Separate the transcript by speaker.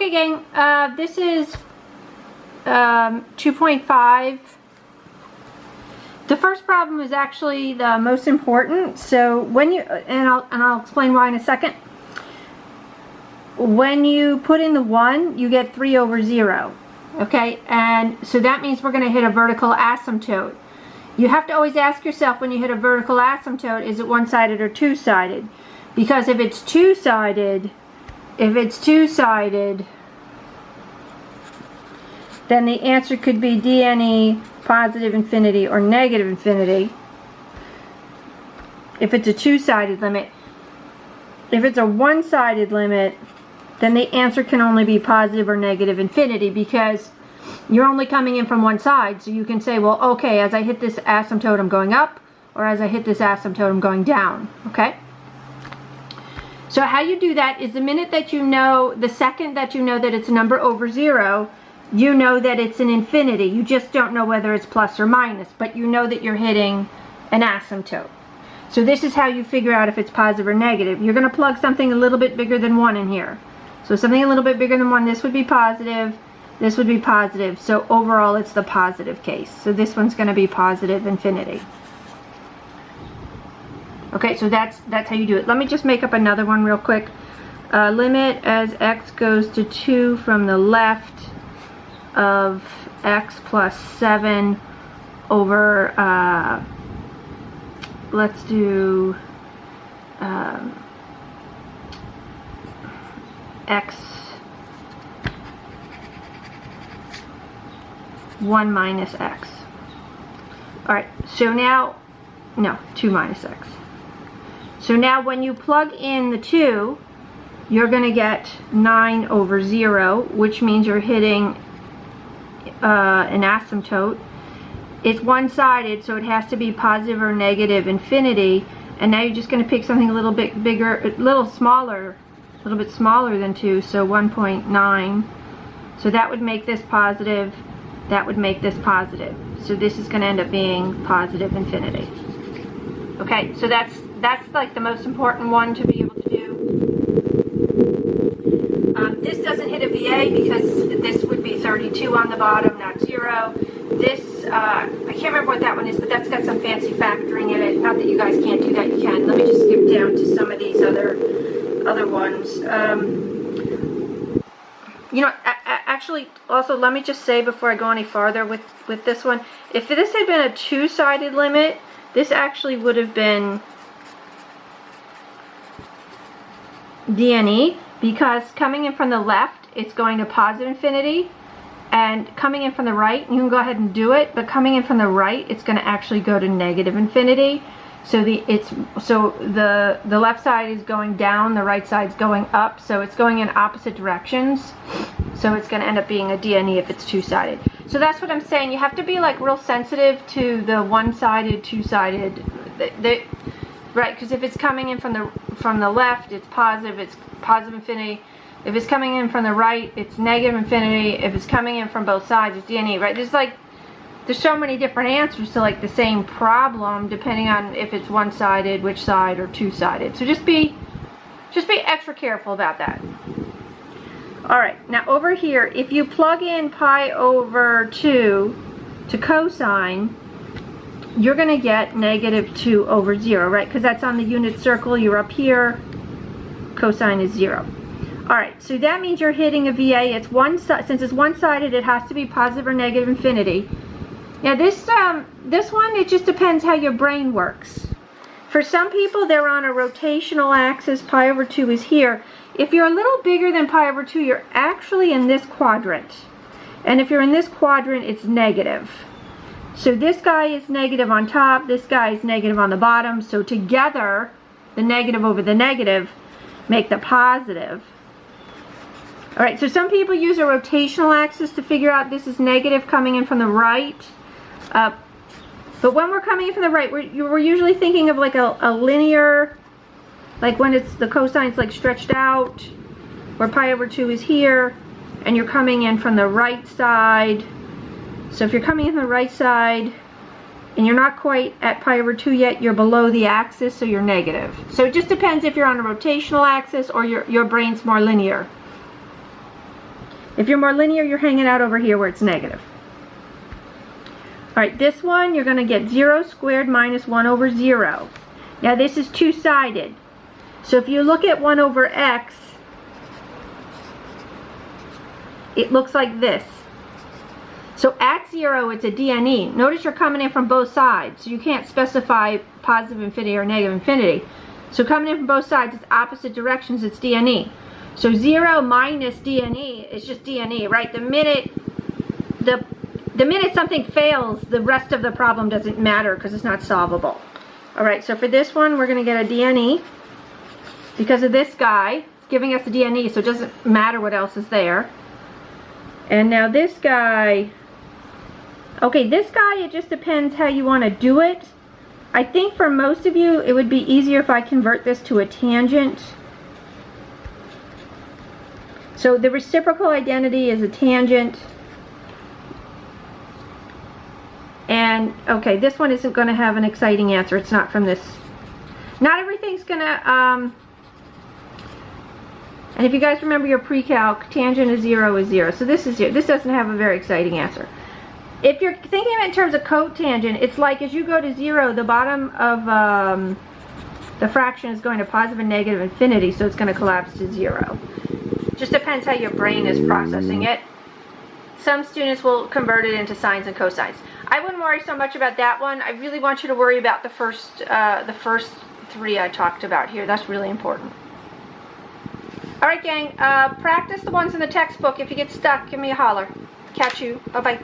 Speaker 1: Okay, gang, this is 2.5. The first problem is actually the most important. So when you, and I'll explain why in a second. When you put in the 1, you get 3 over 0. Okay, and so that means we're going to hit a vertical asymptote. You have to always ask yourself when you hit a vertical asymptote, is it one-sided or two-sided? Because if it's two-sided, then the answer could be DNE positive infinity or negative infinity. If it's a two-sided limit. If it's a one-sided limit, then the answer can only be positive or negative infinity because you're only coming in from one side. So you can say, well, okay, as I hit this asymptote, I'm going up, or as I hit this asymptote, I'm going down, okay? So how you do that is the minute that you know, the second that you know that it's a number over 0, you know that it's an infinity. You just don't know whether it's plus or minus, but you know that you're hitting an asymptote. So this is how you figure out if it's positive or negative. You're going to plug something a little bit bigger than 1 in here. So something a little bit bigger than 1, this would be positive, this would be positive. So overall it's the positive case. So this one's going to be positive infinity. Okay, so that's how you do it. Let me just make up another one real quick. Limit as x goes to 2 from the left of x plus 7 over, let's do x 1 minus x. Alright, so now, no, 2 minus x. So now when you plug in the 2, you're going to get 9 over 0, which means you're hitting an asymptote. It's one-sided, so it has to be positive or negative infinity. And now you're just going to pick something a little bit bigger, a little bit smaller than 2, so 1.9. So that would make this positive, that would make this positive. So this is going to end up being positive infinity. Okay, so that's like the most important one to be able to do. This doesn't hit a VA because this would be 32 on the bottom, not 0. This, I can't remember what that one is, but that's got some fancy factoring in it. Not that you guys can't do that, you can. Let me just skip down to some of these other ones. You know, actually, also, let me just say before I go any farther with this one, if this had been a two-sided limit, this actually would have been DNE, because coming in from the left, it's going to positive infinity, and coming in from the right, you can go ahead and do it, but coming in from the right, it's going to actually go to negative infinity. So the left side is going down, the right side is going up, so it's going in opposite directions. So it's going to end up being a DNE if it's two-sided. So that's what I'm saying. You have to be like real sensitive to the one-sided, two-sided, right? Because if it's coming in from the left, it's positive infinity. If it's coming in from the right, it's negative infinity. If it's coming in from both sides, it's DNE, right? There's so many different answers to like the same problem depending on if it's one-sided, which side, or two-sided. So just be extra careful about that. Alright, now over here, if you plug in pi over 2 to cosine, you're going to get negative 2 over 0, right? Because that's on the unit circle, you're up here, cosine is 0. Alright, so that means you're hitting a VA. It's since it's one-sided, it has to be positive or negative infinity. Now this one, it just depends how your brain works. For some people, they're on a rotational axis, pi over 2 is here. If you're a little bigger than pi over 2, you're actually in this quadrant. And if you're in this quadrant, it's negative. So this guy is negative on top, this guy is negative on the bottom. So together, the negative over the negative make the positive. Alright, so some people use a rotational axis to figure out this is negative coming in from the right. But when we're coming in from the right, we're usually thinking of like a linear, like when it's the cosine's like stretched out, where pi over 2 is here, and you're coming in from the right side. So if you're coming in from the right side, and you're not quite at pi over 2 yet, you're below the axis, so you're negative. So it just depends if you're on a rotational axis or your brain's more linear. If you're more linear, you're hanging out over here where it's negative. All right, this one, you're going to get 0 squared minus 1 over 0. Now this is two-sided. So if you look at 1 over x, it looks like this. So at 0, it's a DNE. Notice you're coming in from both sides. So you can't specify positive infinity or negative infinity. So coming in from both sides, it's opposite directions, it's DNE. So 0 minus DNE is just DNE, right? The minute something fails, the rest of the problem doesn't matter because it's not solvable. All right, so for this one, we're going to get a DNE. Because of this guy, it's giving us a DNE, so it doesn't matter what else is there. And now this guy, okay, this guy, it just depends how you want to do it. I think for most of you, it would be easier if I convert this to a tangent. So the reciprocal identity is a tangent. And, okay, this one isn't going to have an exciting answer. It's not from this. Not everything's going to, and if you guys remember your pre-calc, tangent of 0 is 0. So this is 0. This doesn't have a very exciting answer. If you're thinking of it in terms of cotangent, it's like as you go to 0, the bottom of the fraction is going to positive and negative infinity, so it's going to collapse to 0. Just depends how your brain is processing it. Some students will convert it into sines and cosines. I wouldn't worry so much about that one. I really want you to worry about the first three I talked about here. That's really important. All right, gang. Practice the ones in the textbook. If you get stuck, give me a holler. Catch you. Bye-bye.